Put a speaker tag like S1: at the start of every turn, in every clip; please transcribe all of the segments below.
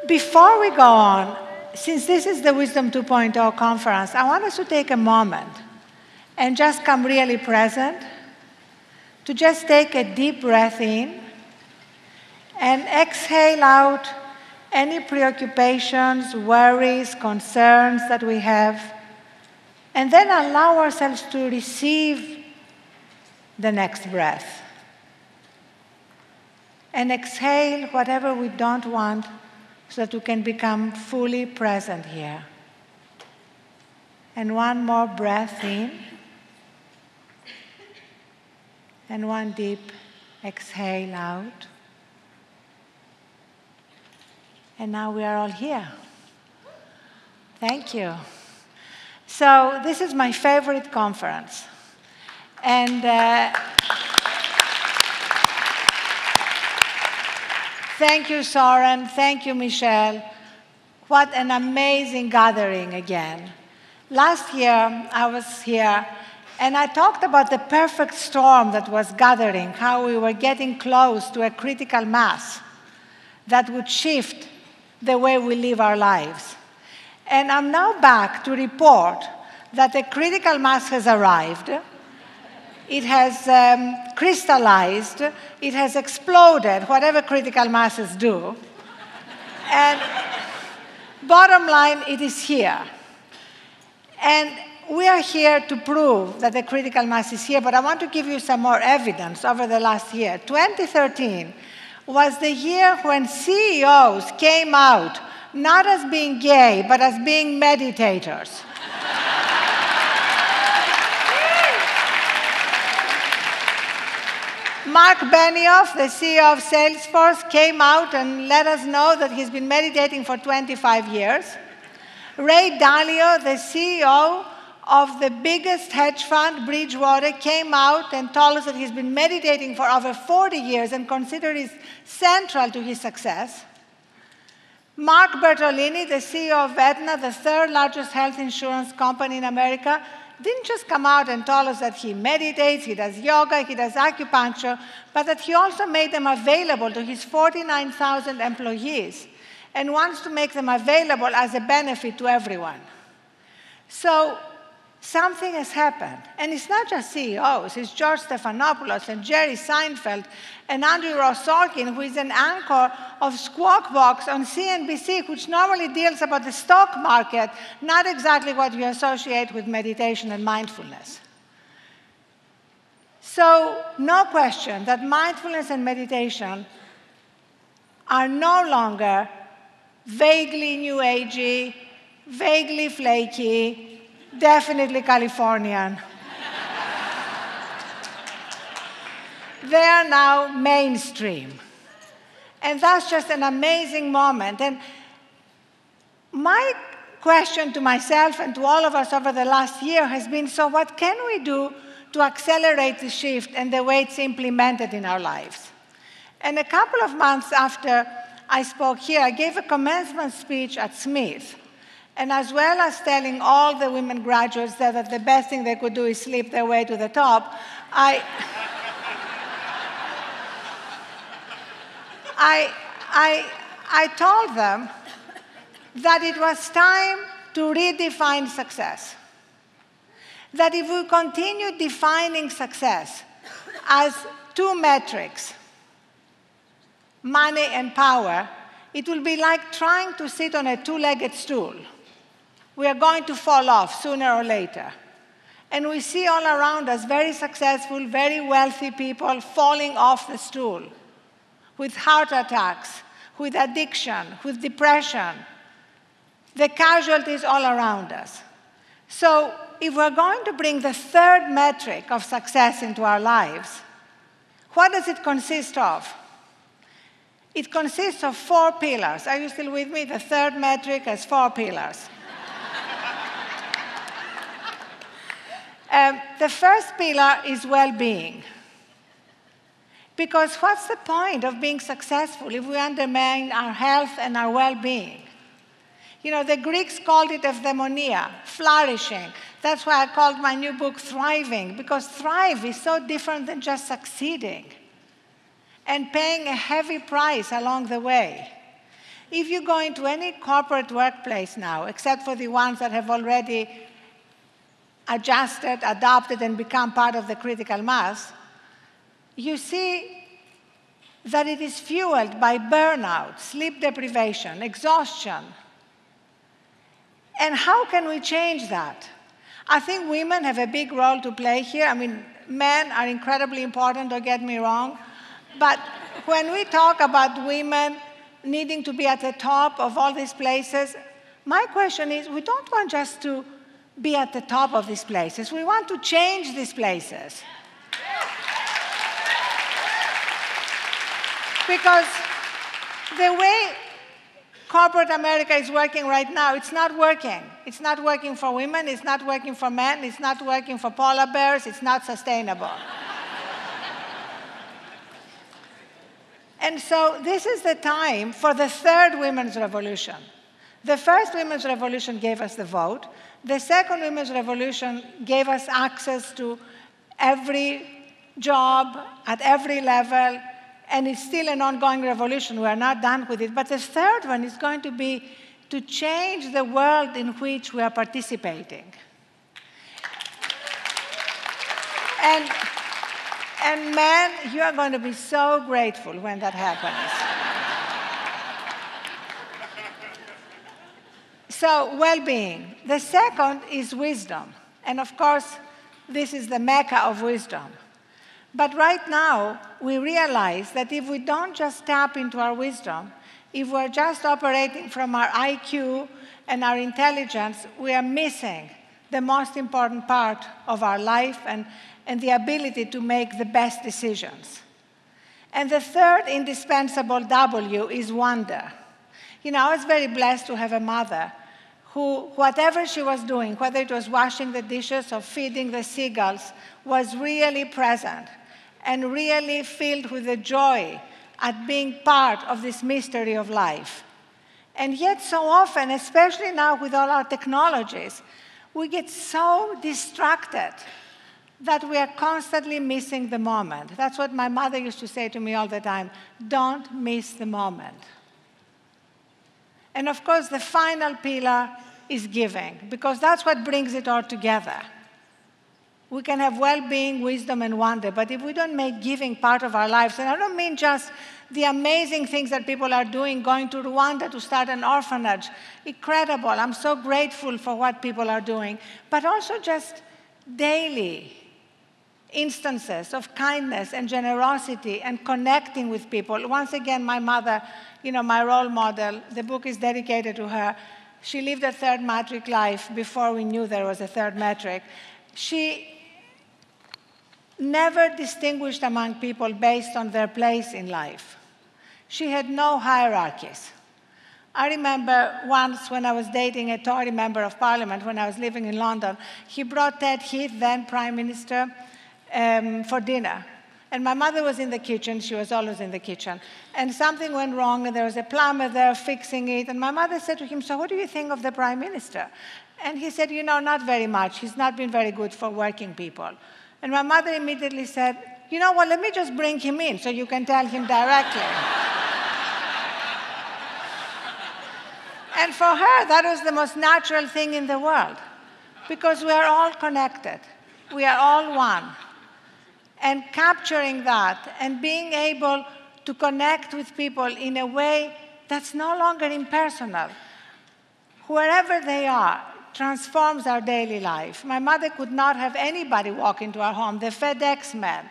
S1: Before we go on, since this is the Wisdom 2.0 conference, I want us to take a moment and just come really present, to just take a deep breath in and exhale out any preoccupations, worries, concerns that we have, and then allow ourselves to receive the next breath. And exhale whatever we don't want so that we can become fully present here. And one more breath in. And one deep exhale out. And now we are all here. Thank you. So this is my favorite conference. And thank you, Soren. Thank you, Michelle. What an amazing gathering again. Last year, I was here, and I talked about the perfect storm that was gathering, how we were getting close to a critical mass that would shift the way we live our lives. And I'm now back to report that the critical mass has arrived. It has crystallized, it has exploded, whatever critical masses do. And bottom line, it is here. And we are here to prove that the critical mass is here, but I want to give you some more evidence over the last year. 2013 was the year when CEOs came out, not as being gay, but as being meditators. Mark Benioff, the CEO of Salesforce, came out and let us know that he's been meditating for 25 years. Ray Dalio, the CEO of the biggest hedge fund, Bridgewater, came out and told us that he's been meditating for over 40 years and considers it central to his success. Mark Bertolini, the CEO of Aetna, the third largest health insurance company in America, didn't just come out and tell us that he meditates, he does yoga, he does acupuncture, but that he also made them available to his 49,000 employees and wants to make them available as a benefit to everyone. So something has happened. And it's not just CEOs, it's George Stephanopoulos and Jerry Seinfeld and Andrew Ross Sorkin, who is an anchor of Squawk Box on CNBC, which normally deals about the stock market, not exactly what you associate with meditation and mindfulness. So no question that mindfulness and meditation are no longer vaguely New Agey, vaguely flaky, definitely Californian. They are now mainstream. And that's just an amazing moment. And my question to myself and to all of us over the last year has been, so what can we do to accelerate the shift and the way it's implemented in our lives? And a couple of months after I spoke here, I gave a commencement speech at Smith. And as well as telling all the women graduates that the best thing they could do is sleep their way to the top, I told them that it was time to redefine success. That if we continue defining success as two metrics, money and power, it will be like trying to sit on a two-legged stool. We are going to fall off sooner or later. And we see all around us very successful, very wealthy people falling off the stool with heart attacks, with addiction, with depression. The casualties all around us. So if we're going to bring the third metric of success into our lives, what does it consist of? It consists of 4 pillars. Are you still with me? The third metric has 4 pillars. The first pillar is well-being. Because what's the point of being successful if we undermine our health and our well-being? You know, the Greeks called it eudaimonia, flourishing. That's why I called my new book Thriving, because thrive is so different than just succeeding and paying a heavy price along the way. If you go into any corporate workplace now, except for the ones that have already adjusted, adopted, and become part of the critical mass, you see that it is fueled by burnout, sleep deprivation, exhaustion. And how can we change that? I think women have a big role to play here. I mean, men are incredibly important, don't get me wrong. But when we talk about women needing to be at the top of all these places, my question is, we don't want just to be at the top of these places. We want to change these places. Because the way corporate America is working right now, it's not working. It's not working for women, it's not working for men, it's not working for polar bears, it's not sustainable. And so this is the time for the third women's revolution. The first women's revolution gave us the vote. The second women's revolution gave us access to every job at every level, and it's still an ongoing revolution. We are not done with it. But the third one is going to be to change the world in which we are participating. And men, you are going to be so grateful when that happens. So, well-being. The second is wisdom. And of course, this is the mecca of wisdom. But right now, we realize that if we don't just tap into our wisdom, if we're just operating from our IQ and our intelligence, we are missing the most important part of our life and the ability to make the best decisions. And the third indispensable W is wonder. You know, I was very blessed to have a mother who, whatever she was doing, whether it was washing the dishes or feeding the seagulls, was really present and really filled with the joy at being part of this mystery of life. And yet so often, especially now with all our technologies, we get so distracted that we are constantly missing the moment. That's what my mother used to say to me all the time, don't miss the moment. And of course, the final pillar is giving, because that's what brings it all together. We can have well-being, wisdom, and wonder, but if we don't make giving part of our lives, and I don't mean just the amazing things that people are doing, going to Rwanda to start an orphanage, incredible, I'm so grateful for what people are doing, but also just daily instances of kindness and generosity and connecting with people. Once again, my mother, you know, my role model, the book is dedicated to her. She lived a third matric life before we knew there was a third matric. She never distinguished among people based on their place in life. She had no hierarchies. I remember once when I was dating a Tory member of parliament when I was living in London, he brought Ted Heath, then Prime Minister, for dinner. And my mother was in the kitchen, she was always in the kitchen. And something went wrong, and there was a plumber there fixing it. And my mother said to him, so what do you think of the Prime Minister? And he said, you know, not very much. He's not been very good for working people. And my mother immediately said, you know what, let me just bring him in so you can tell him directly. And for her, that was the most natural thing in the world, because we are all connected. We are all one. And capturing that and being able to connect with people in a way that's no longer impersonal, wherever they are, transforms our daily life. My mother could not have anybody walk into our home, the FedEx man,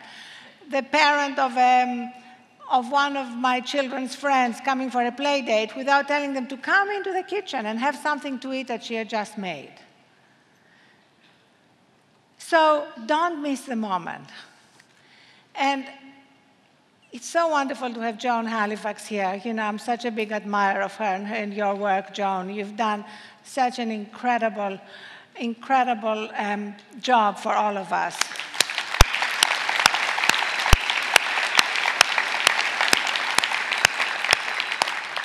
S1: the parent of one of my children's friends coming for a play date without telling them to come into the kitchen and have something to eat that she had just made. So don't miss the moment. And it's so wonderful to have Joan Halifax here. You know, I'm such a big admirer of her and your work, Joan. You've done such an incredible, incredible job for all of us.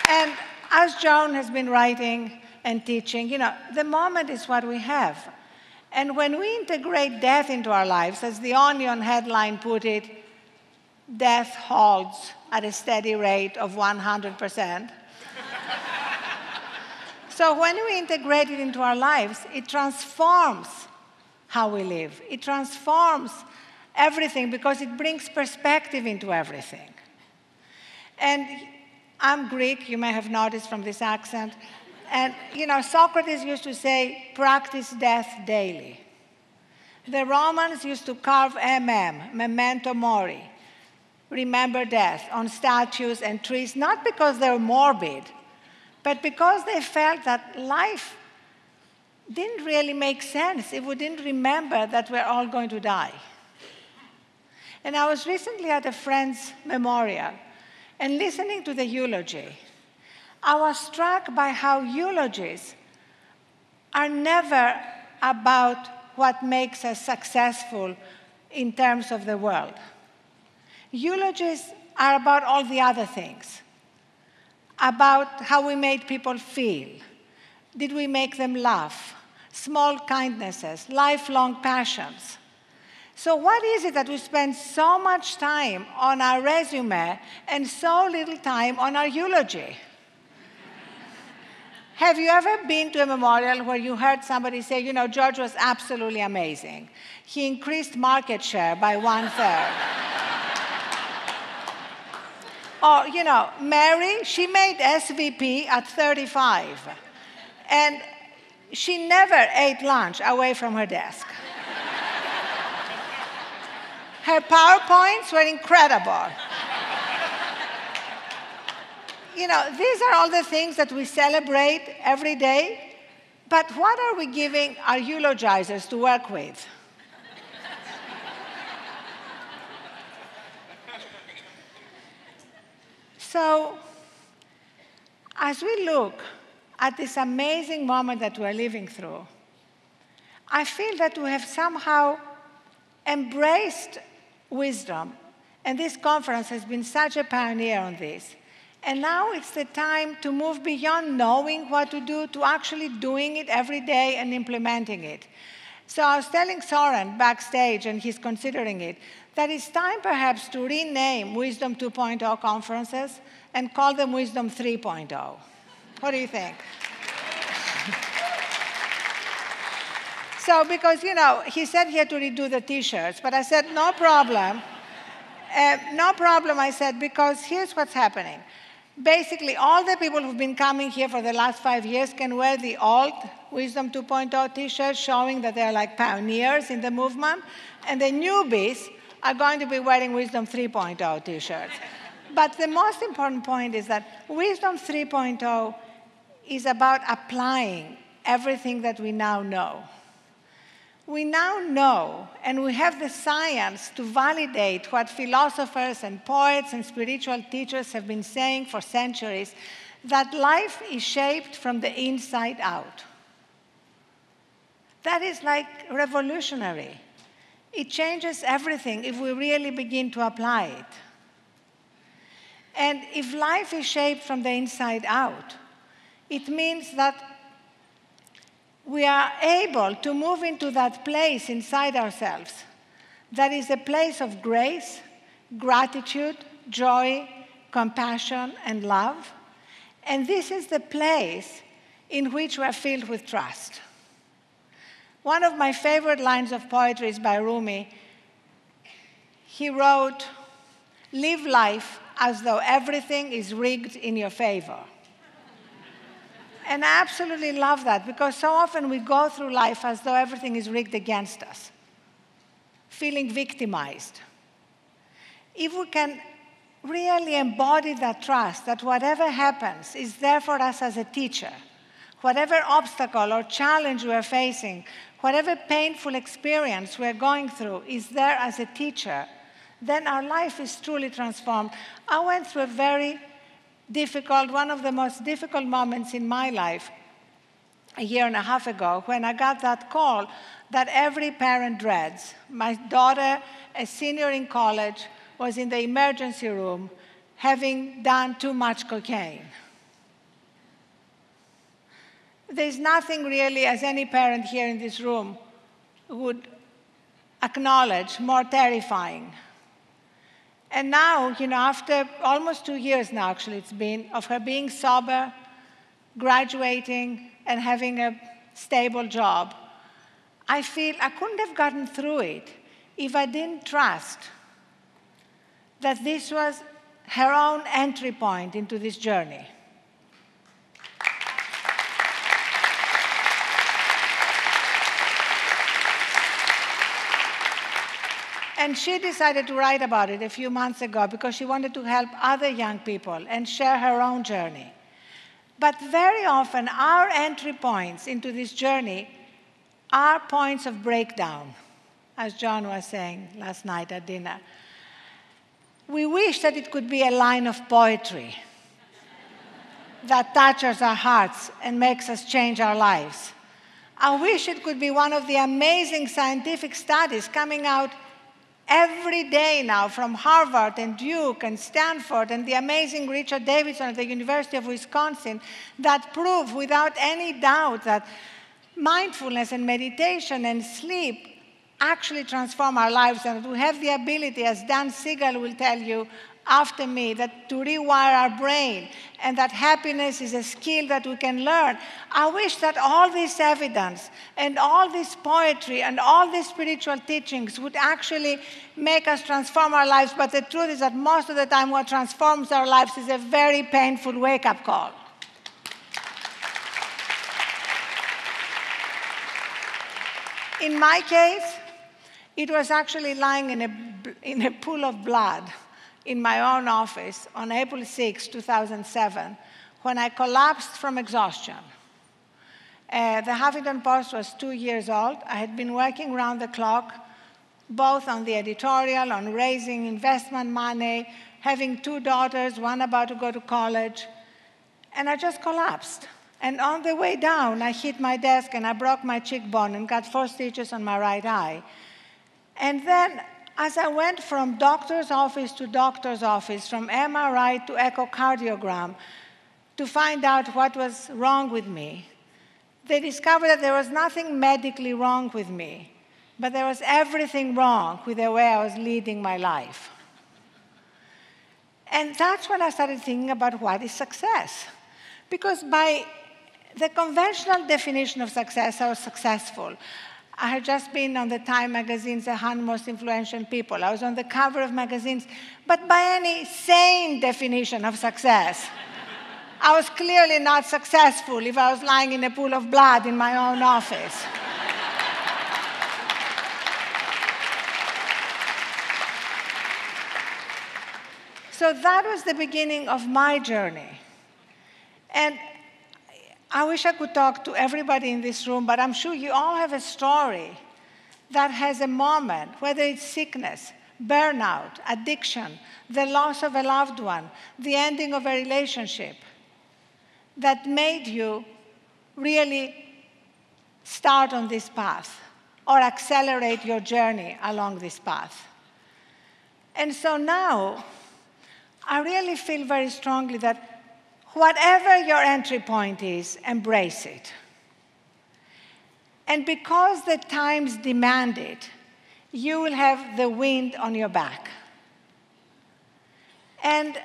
S1: And as Joan has been writing and teaching, you know, the moment is what we have. And when we integrate death into our lives, as the Onion headline put it, death halts at a steady rate of 100%. So when we integrate it into our lives, it transforms how we live. It transforms everything because it brings perspective into everything. And I'm Greek, you may have noticed from this accent. And, Socrates used to say, practice death daily. The Romans used to carve memento mori, remember death, on statues and trees, not because they were morbid, but because they felt that life didn't really make sense if we didn't remember that we're all going to die. And I was recently at a friend's memorial, and listening to the eulogy, I was struck by how eulogies are never about what makes us successful in terms of the world. Eulogies are about all the other things, about how we made people feel. Did we make them laugh? Small kindnesses, lifelong passions. So what is it that we spend so much time on our resume and so little time on our eulogy? Have you ever been to a memorial where you heard somebody say, George was absolutely amazing. He increased market share by 1/3. Or, Mary, she made SVP at 35. And she never ate lunch away from her desk. Her PowerPoints were incredible. These are all the things that we celebrate every day, but what are we giving our eulogizers to work with? So, as we look at this amazing moment that we're living through, I feel that we have somehow embraced wisdom, and this conference has been such a pioneer on this. And now it's the time to move beyond knowing what to do to actually doing it every day and implementing it. So I was telling Soren backstage, and he's considering it, that it's time perhaps to rename Wisdom 2.0 conferences and call them Wisdom 3.0. What do you think? So because, he said he had to redo the T-shirts, but I said, no problem. No problem, I said, because here's what's happening. Basically, all the people who've been coming here for the last 5 years can wear the old Wisdom 2.0 T-shirts showing that they're like pioneers in the movement, and the newbies are going to be wearing Wisdom 3.0 T-shirts. But the most important point is that Wisdom 3.0 is about applying everything that we now know. We now know, and we have the science to validate what philosophers and poets and spiritual teachers have been saying for centuries, that life is shaped from the inside out. That is like revolutionary. It changes everything if we really begin to apply it. And if life is shaped from the inside out, it means that we are able to move into that place inside ourselves that is a place of grace, gratitude, joy, compassion, and love. And this is the place in which we are filled with trust. One of my favorite lines of poetry is by Rumi. He wrote, "Live life as though everything is rigged in your favor." And I absolutely love that, because so often we go through life as though everything is rigged against us, feeling victimized. If we can really embody that trust, that whatever happens is there for us as a teacher, whatever obstacle or challenge we are facing, whatever painful experience we're going through is there as a teacher, then our life is truly transformed. I went through a very difficult, one of the most difficult moments in my life a year and a half ago, when I got that call that every parent dreads. My daughter, a senior in college, was in the emergency room having done too much cocaine. There's nothing really, as any parent here in this room would acknowledge, more terrifying. And now, after almost 2 years now, actually, it's been, of her being sober, graduating, and having a stable job. I feel I couldn't have gotten through it if I didn't trust that this was her own entry point into this journey. And she decided to write about it a few months ago because she wanted to help other young people and share her own journey. But very often, our entry points into this journey are points of breakdown, as John was saying last night at dinner. We wish that it could be a line of poetry that touches our hearts and makes us change our lives. I wish it could be one of the amazing scientific studies coming out every day now from Harvard and Duke and Stanford and the amazing Richard Davidson at the University of Wisconsin that prove without any doubt that mindfulness and meditation and sleep actually transform our lives, and we have the ability, as Dan Siegel will tell you after me, that to rewire our brain, and that happiness is a skill that we can learn. I wish that all this evidence and all this poetry and all these spiritual teachings would actually make us transform our lives, but the truth is that most of the time what transforms our lives is a very painful wake-up call. In my case, it was actually lying in a pool of blood in my own office on April 6, 2007, when I collapsed from exhaustion. The Huffington Post was 2 years old. I had been working round the clock, both on the editorial, on raising investment money, having 2 daughters, one about to go to college, and I just collapsed. And on the way down, I hit my desk and I broke my cheekbone and got 4 stitches on my right eye. And then, as I went from doctor's office to doctor's office, from MRI to echocardiogram, to find out what was wrong with me, they discovered that there was nothing medically wrong with me, but there was everything wrong with the way I was leading my life. And that's when I started thinking about what is success. Because by the conventional definition of success, I was successful. I had just been on the Time magazine's 100 Most Influential People. I was on the cover of magazines. But by any sane definition of success, I was clearly not successful if I was lying in a pool of blood in my own office. So that was the beginning of my journey. And I wish I could talk to everybody in this room, but I'm sure you all have a story that has a moment, whether it's sickness, burnout, addiction, the loss of a loved one, the ending of a relationship, that made you really start on this path or accelerate your journey along this path. And so now, I really feel very strongly that whatever your entry point is, embrace it. And because the times demand it, you will have the wind on your back. And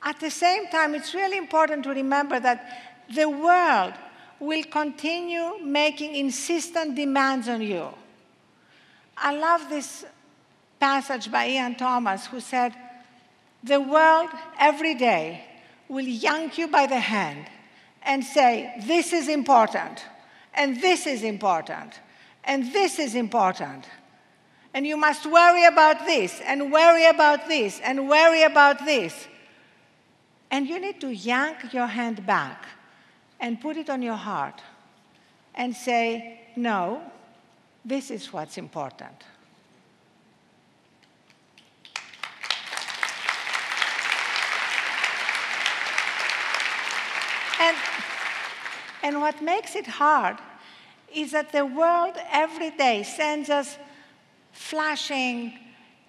S1: at the same time, it's really important to remember that the world will continue making insistent demands on you. I love this passage by Ian Thomas, who said, "The world every day will yank you by the hand and say, this is important, and this is important, and this is important. And you must worry about this, and worry about this, and worry about this." And you need to yank your hand back and put it on your heart and say, no, this is what's important. And what makes it hard is that the world every day sends us flashing,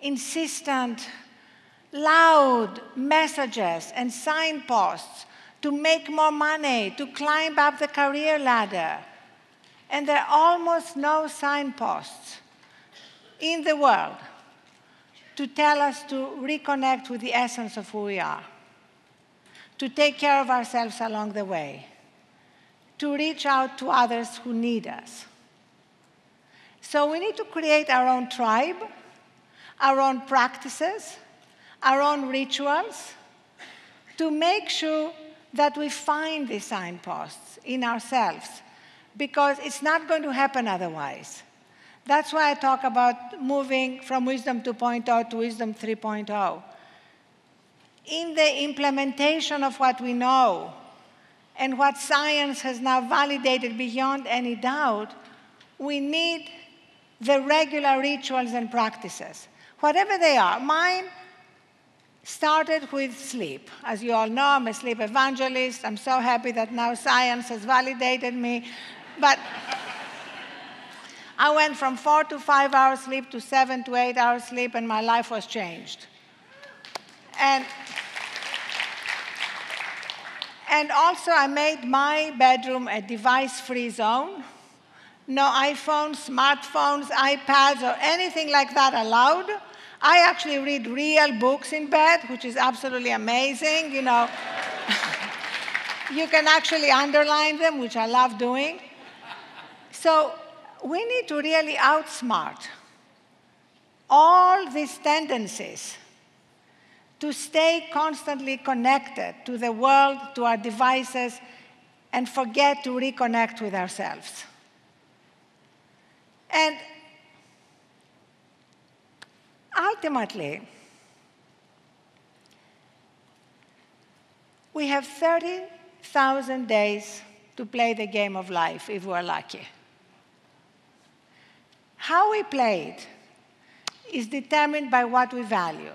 S1: insistent, loud messages and signposts to make more money, to climb up the career ladder. And there are almost no signposts in the world to tell us to reconnect with the essence of who we are. to take care of ourselves along the way, to reach out to others who need us. So we need to create our own tribe, our own practices, our own rituals, to make sure that we find these signposts in ourselves, because it's not going to happen otherwise. That's why I talk about moving from Wisdom 2.0 to Wisdom 3.0. In the implementation of what we know and what science has now validated beyond any doubt, we need the regular rituals and practices, whatever they are. Mine started with sleep. As you all know, I'm a sleep evangelist. I'm so happy that now science has validated me. But I went from 4 to 5 hours sleep to 7 to 8 hours sleep, and my life was changed. And also, I made my bedroom a device-free zone. No iPhones, smartphones, iPads, or anything like that allowed. I actually read real books in bed, which is absolutely amazing. You know, you can actually underline them, which I love doing. So we need to really outsmart all these tendencies to stay constantly connected to the world, to our devices, and forget to reconnect with ourselves. And ultimately, we have 30,000 days to play the game of life, if we're lucky. How we play it is determined by what we value.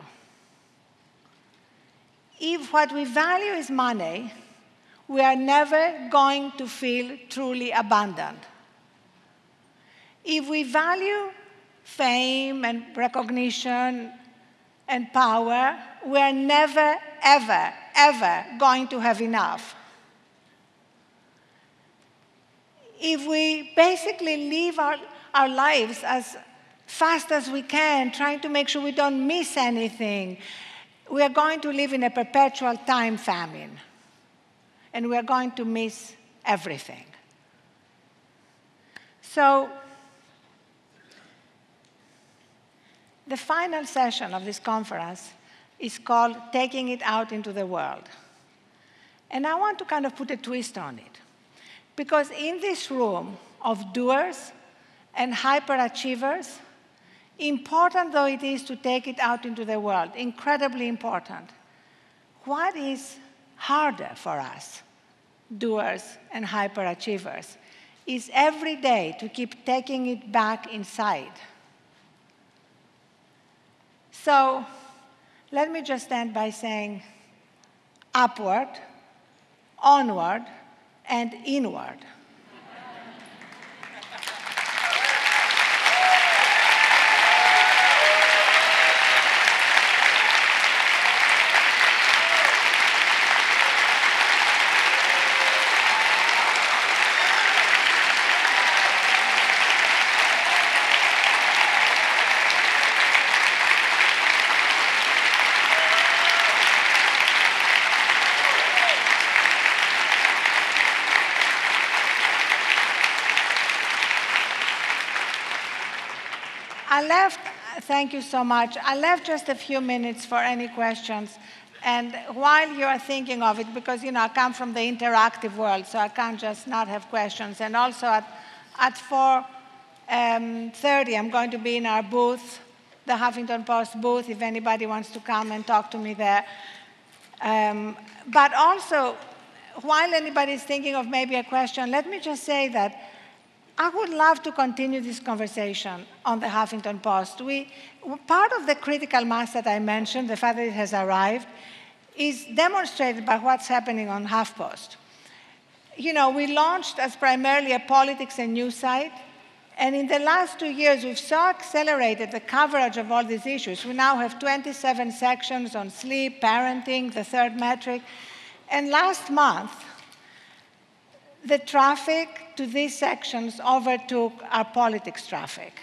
S1: If what we value is money, we are never going to feel truly abundant. If we value fame and recognition and power, we are never, ever, ever going to have enough. If we basically live our lives as fast as we can, trying to make sure we don't miss anything, we are going to live in a perpetual time famine, and we are going to miss everything. So, the final session of this conference is called Taking It Out into the World. And I want to kind of put a twist on it. Because in this room of doers and hyperachievers, important though it is to take it out into the world, incredibly important, what is harder for us, doers and hyperachievers, is every day to keep taking it back inside. So let me just end by saying upward, onward, and inward. Thank you so much. I left just a few minutes for any questions. And while you are thinking of it, because I come from the interactive world, so I can't just not have questions. And also at 4:30, I'm going to be in our booth, the Huffington Post booth, if anybody wants to come and talk to me there. But also, while anybody is thinking of maybe a question, let me just say that I would love to continue this conversation on the Huffington Post. Part of the critical mass that I mentioned, the fact that it has arrived, is demonstrated by what's happening on HuffPost. We launched as primarily a politics and news site, and in the last 2 years, we've so accelerated the coverage of all these issues. We now have 27 sections on sleep, parenting, the third metric, and last month, the traffic to these sections overtook our politics traffic.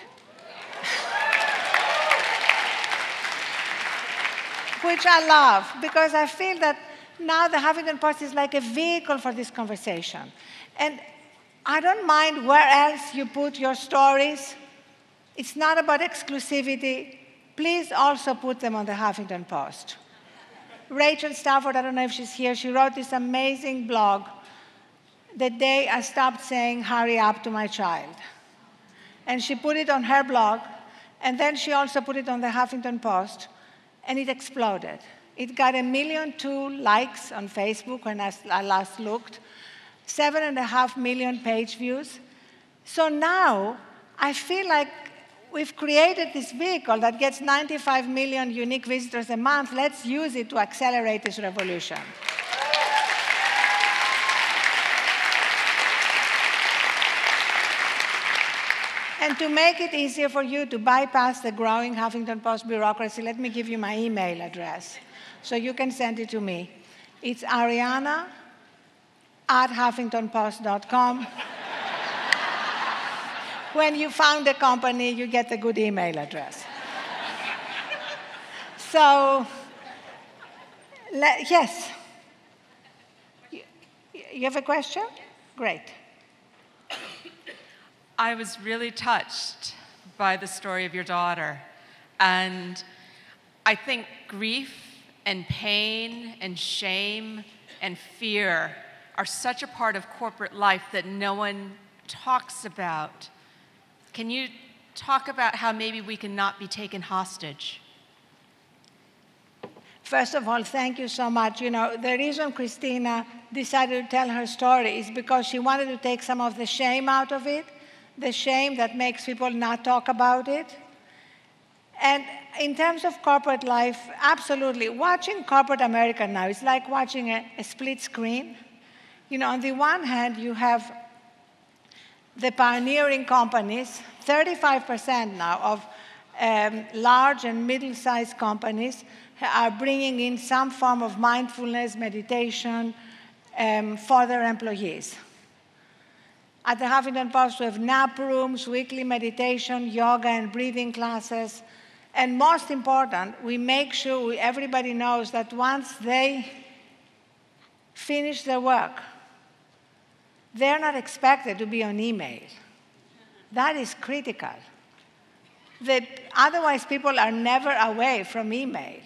S1: Which I love, because I feel that now the Huffington Post is like a vehicle for this conversation. And I don't mind where else you put your stories. It's not about exclusivity. Please also put them on the Huffington Post. Rachel Stafford, I don't know if she's here, she wrote this amazing blog, The Day I Stopped Saying hurry up to my child. And she put it on her blog, and then she also put it on the Huffington Post, and it exploded. It got 1.2 million likes on Facebook when I last looked, 7.5 million page views. So now I feel like we've created this vehicle that gets 95 million unique visitors a month. Let's use it to accelerate this revolution. And to make it easier for you to bypass the growing Huffington Post bureaucracy, let me give you my email address so you can send it to me. It's arianna@huffingtonpost.com. When you found a company, you get a good email address. So, yes. You have a question? Great.
S2: I was really touched by the story of your daughter. And I think grief and pain and shame and fear are such a part of corporate life that no one talks about. Can you talk about how maybe we can not be taken hostage?
S1: First of all, thank you so much. You know, the reason Christina decided to tell her story is because she wanted to take some of the shame out of it, the shame that makes people not talk about it. And in terms of corporate life, absolutely. Watching corporate America now is like watching a split screen. You know, on the one hand, you have the pioneering companies, 35% now of large and middle-sized companies are bringing in some form of mindfulness, meditation for their employees. At the Huffington Post, we have nap rooms, weekly meditation, yoga, and breathing classes. And most important, we make sure everybody knows that once they finish their work, they're not expected to be on email. That is critical. Otherwise, people are never away from email.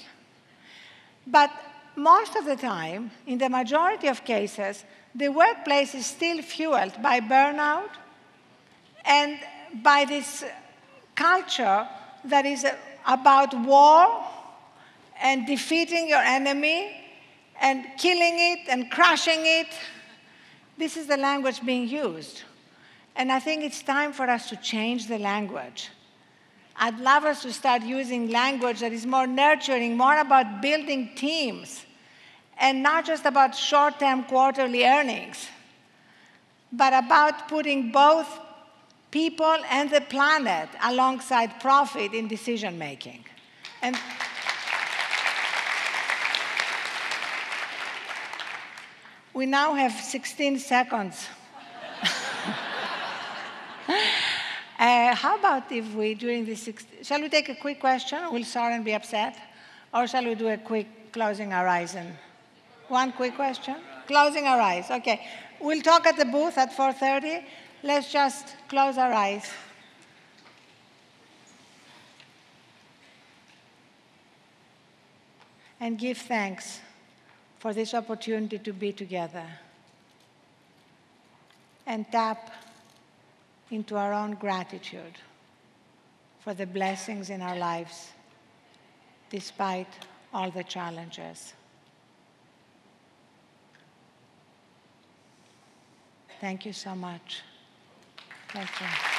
S1: But most of the time, in the majority of cases, the workplace is still fueled by burnout and by this culture that is about war and defeating your enemy and killing it and crushing it. This is the language being used. And I think it's time for us to change the language. I'd love us to start using language that is more nurturing, more about building teams, and not just about short-term quarterly earnings, but about putting both people and the planet alongside profit in decision-making. And we now have 16 seconds. How about if we, during this, shall we take a quick question? Will Soren be upset? Or shall we do a quick closing our eyes? And one quick question? Closing our eyes, okay. We'll talk at the booth at 4:30. Let's just close our eyes. And give thanks for this opportunity to be together. And tap into our own gratitude for the blessings in our lives, despite all the challenges. Thank you so much. Thank you.